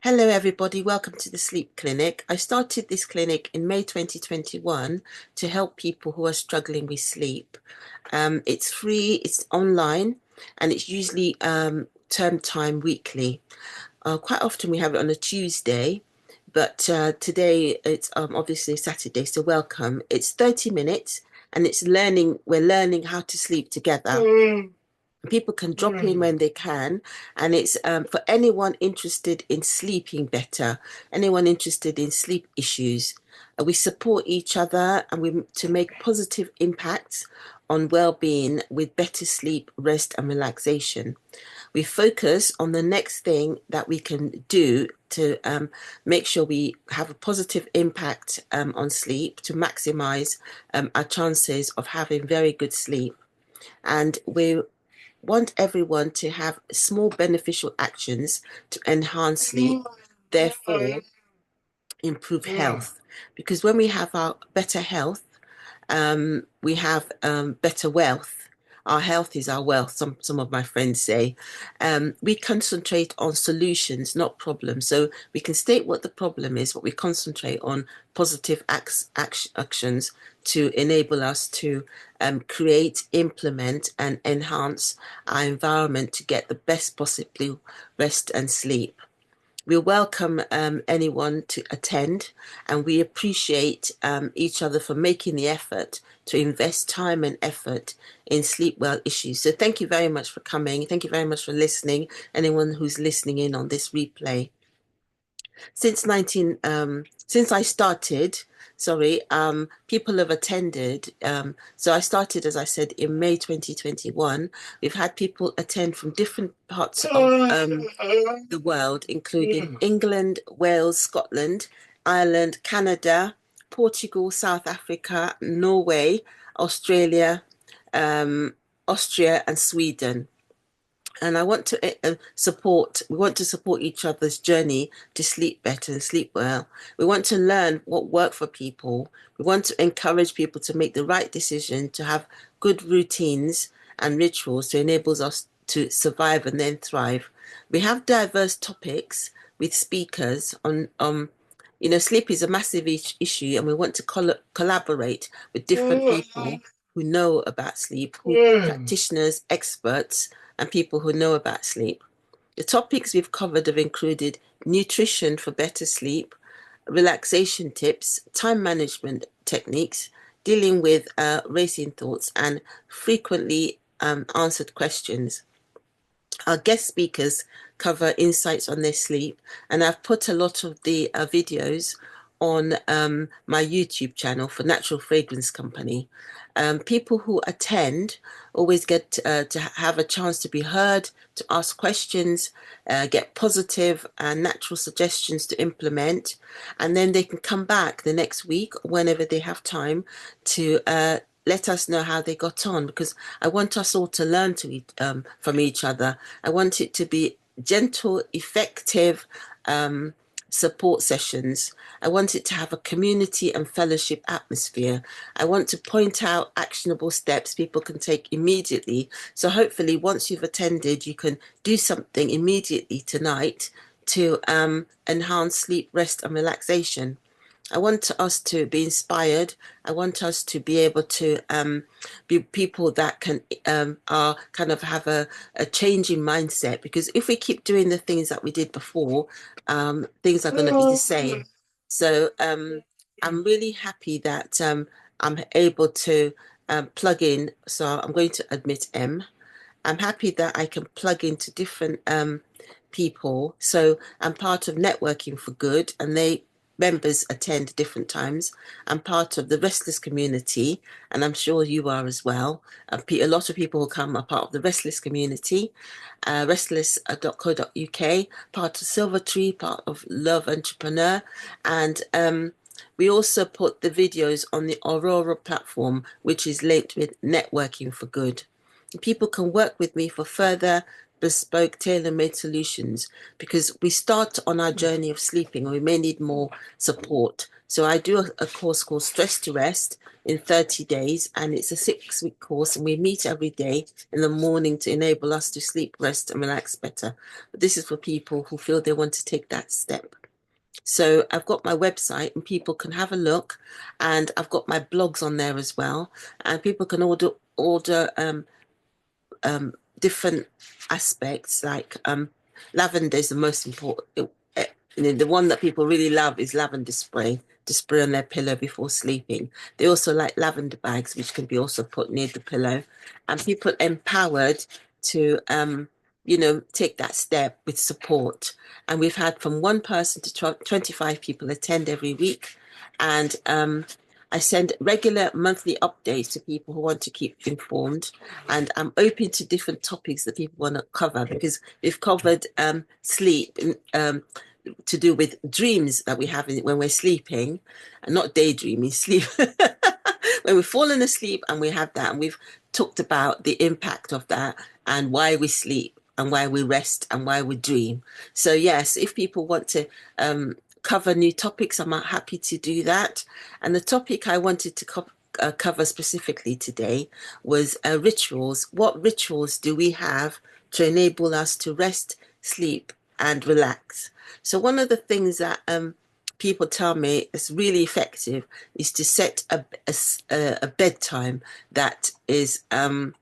Hello, everybody. Welcome to the Sleep Clinic. I started this clinic in May 2021 to help people who are struggling with sleep. It's free, it's online, and it's usually term time weekly. Quite often we have it on a Tuesday, but today it's obviously Saturday, so welcome. It's 30 minutes and it's learning, we're learning how to sleep together. People can drop in when they can, and it's for anyone interested in sleeping better, anyone interested in sleep issues. We support each other and we to make positive impacts on well-being with better sleep, rest, and relaxation. We focus on the next thing that we can do to make sure we have a positive impact on sleep to maximize our chances of having very good sleep. And we want everyone to have small beneficial actions to enhance sleep, therefore improve health. Because when we have our better health, we have better wealth. Our health is our wealth, some of my friends say. We concentrate on solutions, not problems. So we can state what the problem is, but we concentrate on positive actions to enable us to create, implement, and enhance our environment to get the best possible rest and sleep. We welcome anyone to attend, and we appreciate each other for making the effort to invest time and effort in sleep well issues. So thank you very much for coming. Thank you very much for listening. Anyone who's listening in on this replay. Since I started, people have attended. So I started, as I said, in May 2021. We've had people attend from different parts of the world, including England, Wales, Scotland, Ireland, Canada, Portugal, South Africa, Norway, Australia, Austria, and Sweden. And I want to we want to support each other's journey to sleep better and sleep well. We want to learn what worked for people. We want to encourage people to make the right decision, to have good routines and rituals to enable us to survive and then thrive. We have diverse topics with speakers on, sleep is a massive issue, and we want to collaborate with different people who know about sleep, practitioners, experts, and people who know about sleep. The topics we've covered have included nutrition for better sleep, relaxation tips, time management techniques, dealing with racing thoughts, and frequently answered questions. Our guest speakers cover insights on their sleep, and I've put a lot of the videos on my YouTube channel for Natural Fragrance Company. People who attend always get to have a chance to be heard, to ask questions, get positive and natural suggestions to implement, and then they can come back the next week whenever they have time to let us know how they got on, because I want us all to learn from each other. I want it to be gentle, effective support sessions. I want it to have a community and fellowship atmosphere. I want to point out actionable steps people can take immediately. So hopefully once you've attended, you can do something immediately tonight to enhance sleep, rest, and relaxation. I want us to be inspired. I want us to be able to be people that can are kind of have a change in mindset. Because if we keep doing the things that we did before, things are going to be the same. So I'm really happy that I'm able to plug in. So I'm going to admit M. I'm happy that I can plug into different people. So I'm part of Networking for Good, and they members attend different times. I'm part of the Restless community, and I'm sure you are as well. A lot of people who come are part of the Restless community, restless.co.uk, part of Silver Tree, part of Love Entrepreneur, and we also put the videos on the Aurora platform, which is linked with Networking for Good. People can work with me for further bespoke tailor-made solutions, because we start on our journey of sleeping and we may need more support. So I do a course called Stress to Rest in 30 days, and it's a 6-week course, and we meet every day in the morning to enable us to sleep, rest, and relax better. But this is for people who feel they want to take that step. So I've got my website and people can have a look, and I've got my blogs on there as well, and people can order different aspects like lavender is the most important. The one that people really love is lavender spray to spray on their pillow before sleeping. They also like lavender bags, which can be also put near the pillow, and people empowered to take that step with support. And we've had from one person to 25 people attend every week, and I send regular monthly updates to people who want to keep informed, and I'm open to different topics that people want to cover, because we've covered sleep, to do with dreams that we have when we're sleeping, and not daydreaming, sleep. When we've fallen asleep and we have that, and we've talked about the impact of that and why we sleep and why we rest and why we dream. So yes, if people want to cover new topics, I'm happy to do that. And the topic I wanted to cover specifically today was rituals. What rituals do we have to enable us to rest, sleep, and relax? So one of the things that people tell me is really effective is to set a bedtime that is a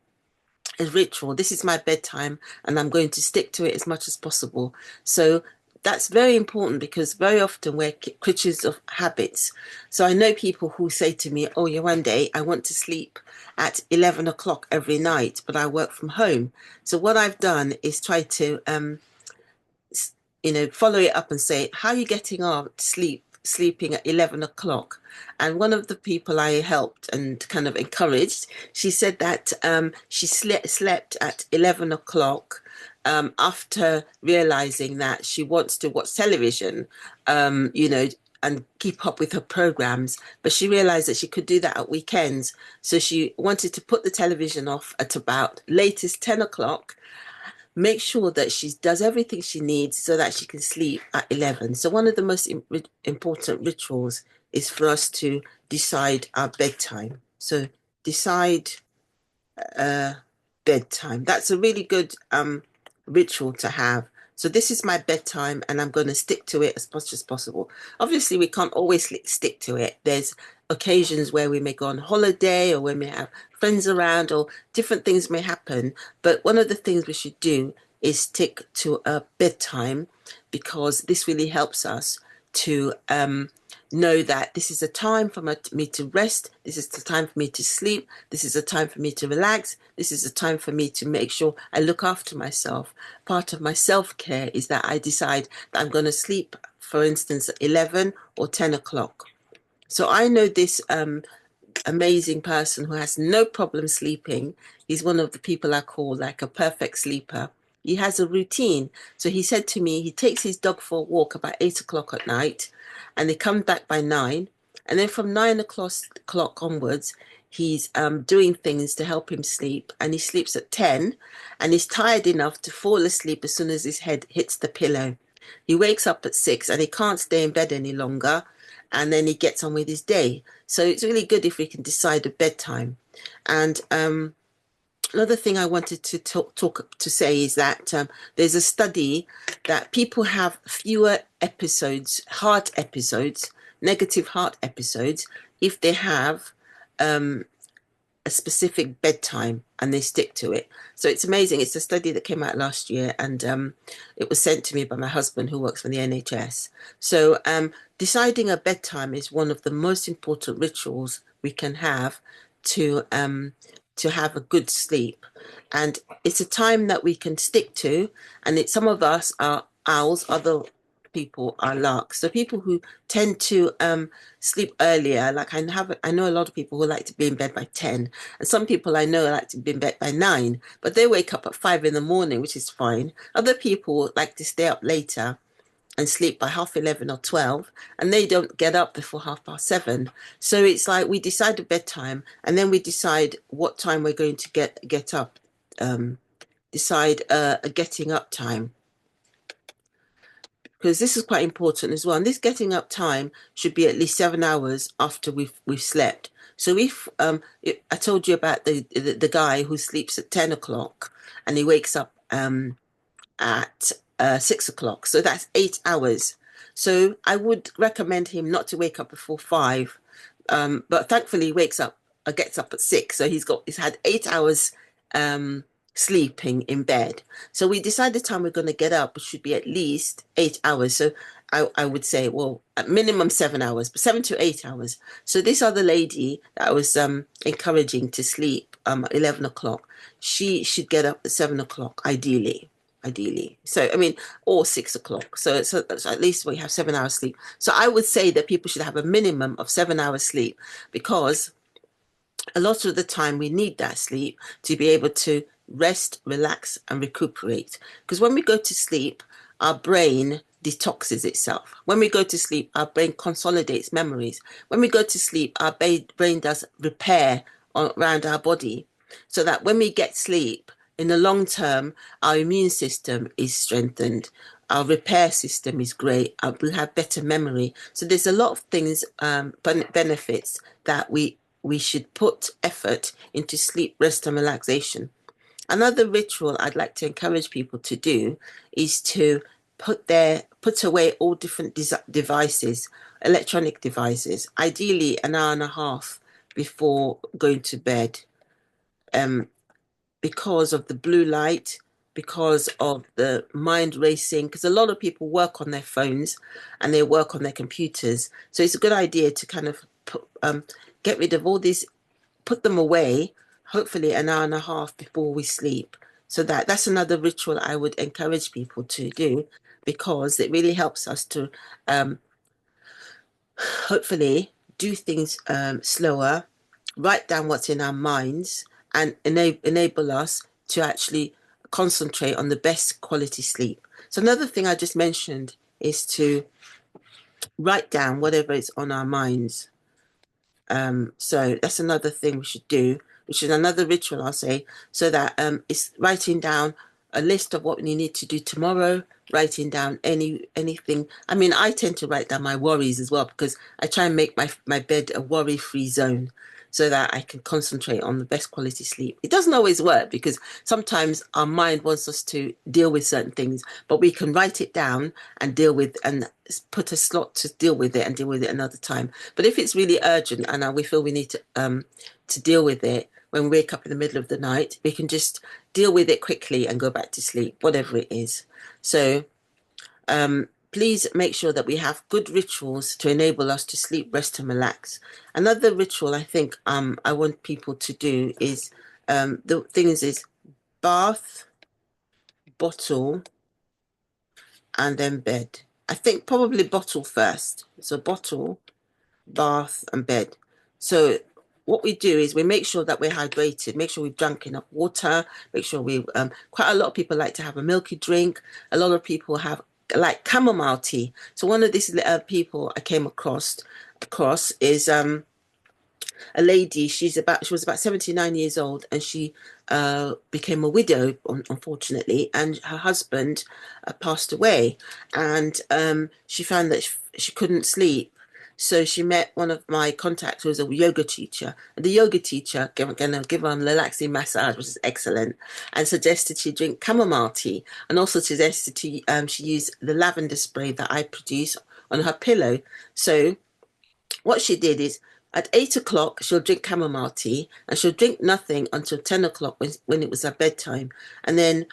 ritual. This is my bedtime, and I'm going to stick to it as much as possible. So that's very important, because very often we're creatures of habits. So I know people who say to me, oh, Yewande, I want to sleep at 11 o'clock every night, but I work from home. So what I've done is try to follow it up and say, how are you getting on sleeping at 11 o'clock? And one of the people I helped and kind of encouraged, she said that she slept at 11 o'clock after realizing that she wants to watch television, and keep up with her programs. But she realized that she could do that at weekends. So she wanted to put the television off at about latest 10 o'clock, make sure that she does everything she needs so that she can sleep at 11. So one of the most important rituals is for us to decide our bedtime. So decide bedtime. That's a really good ritual to have. So this is my bedtime, and I'm going to stick to it as much as possible. Obviously, we can't always stick to it. There's occasions where we may go on holiday, or we may have friends around, or different things may happen. But one of the things we should do is stick to a bedtime, because this really helps us to know that this is a time for me to rest, this is the time for me to sleep, this is a time for me to relax, this is a time for me to make sure I look after myself. Part of my self-care is that I decide that I'm going to sleep, for instance, at 11 or 10 o'clock. So I know this amazing person who has no problem sleeping. He's one of the people I call like a perfect sleeper. He has a routine. So he said to me, he takes his dog for a walk about 8 o'clock at night, and they come back by 9. And then from 9 o'clock onwards, he's doing things to help him sleep. And he sleeps at 10, and he's tired enough to fall asleep as soon as his head hits the pillow. He wakes up at 6 and he can't stay in bed any longer. And then he gets on with his day. So it's really good if we can decide a bedtime. And another thing I wanted to say is that there's a study that people have fewer episodes, heart episodes, negative heart episodes, if they have a specific bedtime and they stick to it. So it's amazing. It's a study that came out last year, and it was sent to me by my husband, who works for the NHS. So deciding a bedtime is one of the most important rituals we can have to have a good sleep. And it's a time that we can stick to. And some of us are owls, other people are larks. So people who tend to sleep earlier, like I know a lot of people who like to be in bed by 10, and some people I know like to be in bed by 9, but they wake up at 5 in the morning, which is fine. Other people like to stay up later and sleep by half 11 or 12, and they don't get up before 7:30. So it's like we decide a bedtime, and then we decide what time we're going to get up, decide a getting up time. because this is quite important as well. And this getting up time should be at least 7 hours after we've slept. So I told you about the guy who sleeps at 10 o'clock and he wakes up at 6 o'clock. So that's 8 hours. So I would recommend him not to wake up before 5. But thankfully he wakes up, gets up at 6. So he's had 8 hours um, sleeping in bed. So we decide the time we're going to get up. It should be at least 8 hours. So I would say, well, at minimum 7 hours, but 7 to 8 hours. So this other lady that I was encouraging to sleep at 11 o'clock, she should get up at 7 o'clock, ideally. So, I mean, or 6 o'clock. So at least we have 7 hours sleep. So I would say that people should have a minimum of 7 hours sleep because a lot of the time we need that sleep to be able to rest, relax, and recuperate. Because when we go to sleep, our brain detoxes itself. When we go to sleep, our brain consolidates memories. When we go to sleep, our brain does repair around our body so that when we get sleep, in the long term, our immune system is strengthened. Our repair system is great. We have better memory. So there's a lot of things, benefits that we should put effort into sleep, rest, and relaxation. Another ritual I'd like to encourage people to do is to put away all different devices, electronic devices, ideally an hour and a half before going to bed, um, because of the blue light, because of the mind racing, because a lot of people work on their phones and they work on their computers. So it's a good idea to kind of get rid of all these, put them away, hopefully an hour and a half before we sleep. So that's another ritual I would encourage people to do because it really helps us to um, hopefully do things slower, write down what's in our minds, and enable us to actually concentrate on the best quality sleep. So another thing I just mentioned is to write down whatever is on our minds. So that's another thing we should do, which is another ritual, I'll say, so that it's writing down a list of what we need to do tomorrow, writing down anything. I mean, I tend to write down my worries as well because I try and make my bed a worry-free zone so that I can concentrate on the best quality sleep. It doesn't always work because sometimes our mind wants us to deal with certain things, but we can write it down and deal with and put a slot to deal with it and deal with it another time. But if it's really urgent and we feel we need to deal with it when we wake up in the middle of the night, we can just deal with it quickly and go back to sleep, whatever it is. So please make sure that we have good rituals to enable us to sleep, rest, and relax. Another ritual I think I want people to do is the things is bath, bottle, and then bed. I think probably bottle first. So bottle, bath, and bed. So what we do is we make sure that we're hydrated, make sure we've drunk enough water, make sure we quite a lot of people like to have a milky drink. A lot of people have like chamomile tea. So one of these people I came across is a lady. She was about 79 years old, and she became a widow, unfortunately, and her husband passed away, and she found that she couldn't sleep. So she met one of my contacts who was a yoga teacher. And the yoga teacher going to give her a relaxing massage, which is excellent, and suggested she drink chamomile tea, and also suggested she use the lavender spray that I produce on her pillow. So what she did is at 8 o'clock, she'll drink chamomile tea and she'll drink nothing until 10 o'clock when it was her bedtime. And then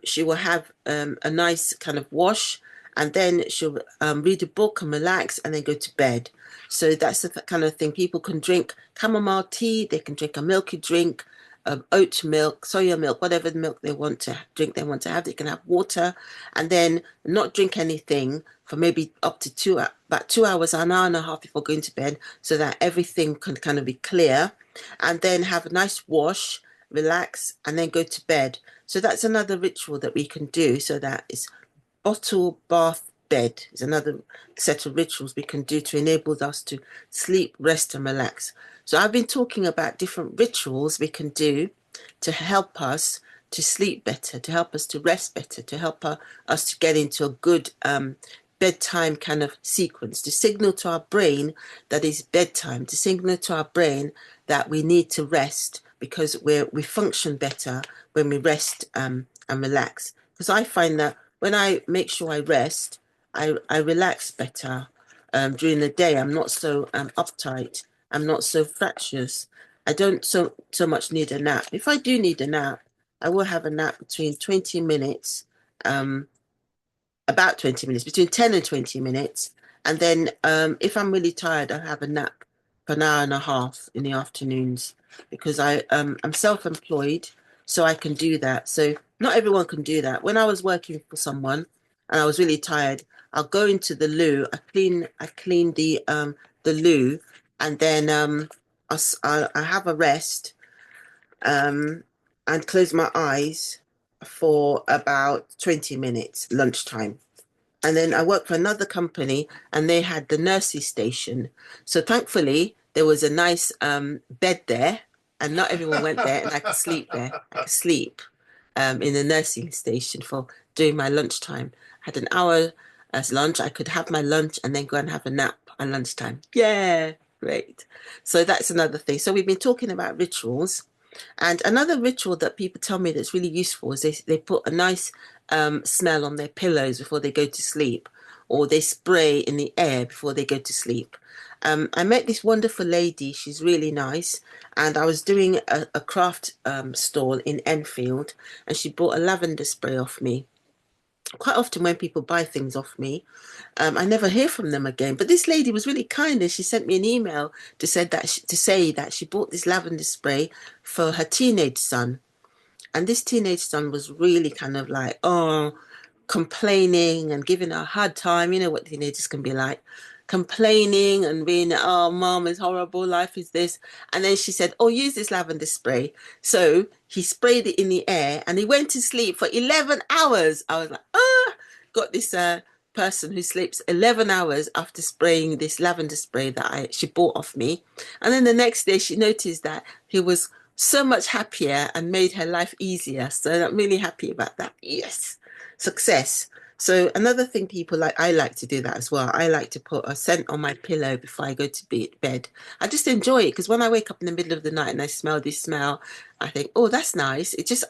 she will have a nice kind of wash and then she'll read a book and relax and then go to bed. So that's the kind of thing. People can drink chamomile tea, they can drink a milky drink, oat milk, soya milk, whatever milk they want to drink, they want to have. They can have water and then not drink anything for maybe up to about 2 hours, an hour and a half before going to bed, so that everything can kind of be clear, and then have a nice wash, relax, and then go to bed. So that's another ritual that we can do. So that is bottle, bath, bed is another set of rituals we can do to enable us to sleep, rest, and relax. So I've been talking about different rituals we can do to help us to sleep better, to help us to rest better, to help us to get into a good bedtime kind of sequence, to signal to our brain that it's bedtime, to signal to our brain that we need to rest because we function better when we rest and relax. Because I find that when I make sure I rest, I relax better during the day. I'm not so uptight. I'm not so fractious. I don't so much need a nap. If I do need a nap, I will have a nap between 20 minutes, um, about 20 minutes, between 10 and 20 minutes. And then if I'm really tired, I'll have a nap for an hour and a half in the afternoons because I'm self-employed, so I can do that. So not everyone can do that. When I was working for someone and I was really tired, I'll go into the loo, I clean the loo, and then I have a rest um, and close my eyes for about 20 minutes, lunchtime. And then I worked for another company and they had the nursery station. So thankfully, there was a nice bed there and not everyone went there and I could sleep there. I could sleep in the nursing station for doing my lunchtime. I had an hour as lunch. I could have my lunch and then go and have a nap at lunchtime. Yeah, great. So that's another thing. So we've been talking about rituals. And another ritual that people tell me that's really useful is they put a nice smell on their pillows before they go to sleep, or they spray in the air before they go to sleep. I met this wonderful lady. She's really nice. And I was doing a craft stall in Enfield, and she bought a lavender spray off me. Quite often when people buy things off me, I never hear from them again. But this lady was really kind, and she sent me an email to say that she bought this lavender spray for her teenage son, and this teenage son was really kind of like, oh, complaining and giving her a hard time. You know what teenagers can be like, complaining and being, oh, mom is horrible, life is this. And then she said, oh, use this lavender spray. So he sprayed it in the air and he went to sleep for 11 hours. I was like, ah, got this person who sleeps 11 hours after spraying this lavender spray that she bought off me. And then the next day she noticed that he was so much happier and made her life easier. So I'm really happy about that. Yes, success. So another thing people like, I like to do that as well. I like to put a scent on my pillow before I go to bed. I just enjoy it because when I wake up in the middle of the night and I smell this smell, I think, oh, that's nice. It just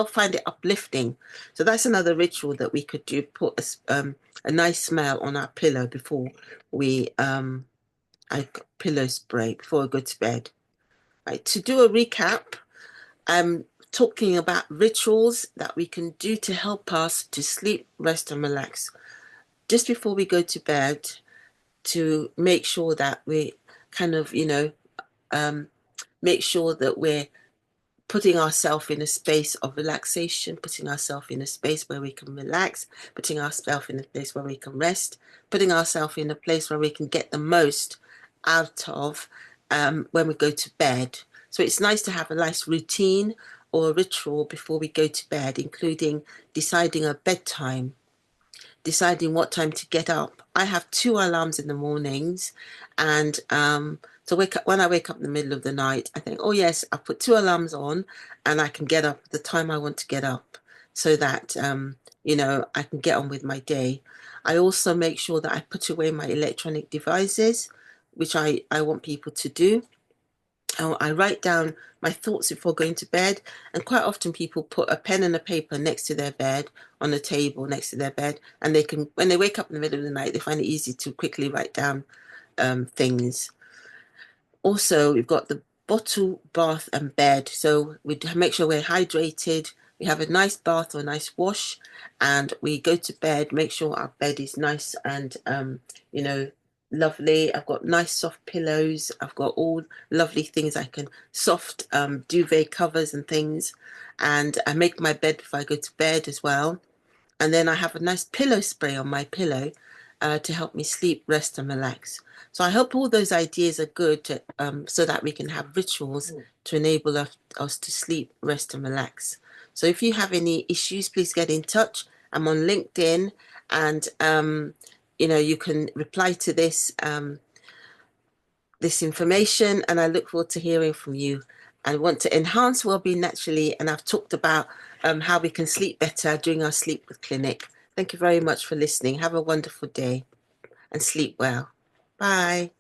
find it uplifting. So that's another ritual that we could do. Put a nice smell on our pillow before we I pillow spray before we go to bed. Right, to do a recap, I'm talking about rituals that we can do to help us to sleep, rest, and relax just before we go to bed to make sure that we kind of, make sure that we're putting ourselves in a space of relaxation, putting ourselves in a space where we can relax, putting ourselves in a place where we can rest, putting ourselves in a place where we can get the most out of when we go to bed. So it's nice to have a nice routine or a ritual before we go to bed, including deciding a bedtime, deciding what time to get up. I have two alarms in the mornings, and when I wake up in the middle of the night, I think, oh yes, I put two alarms on, and I can get up at the time I want to get up, so that I can get on with my day. I also make sure that I put away my electronic devices, which I want people to do. I write down my thoughts before going to bed, and quite often people put a pen and a paper next to their bed, on a table next to their bed, and they can, when they wake up in the middle of the night, they find it easy to quickly write down things. Also, we've got the bottle, bath, and bed. So we make sure we're hydrated. We have a nice bath or a nice wash, and we go to bed. Make sure our bed is nice and lovely. I've got nice soft pillows. I've got all lovely things I can soft duvet covers and things, and I make my bed before I go to bed as well. And then I have a nice pillow spray on my pillow to help me sleep, rest, and relax. So I hope all those ideas are good so that we can have rituals to enable us to sleep, rest, and relax. So if you have any issues, please get in touch. I'm on LinkedIn, and you can reply to this information, and I look forward to hearing from you. and want to enhance well-being naturally. And I've talked about how we can sleep better during our Sleep with Clinic. Thank you very much for listening. Have a wonderful day and sleep well. Bye.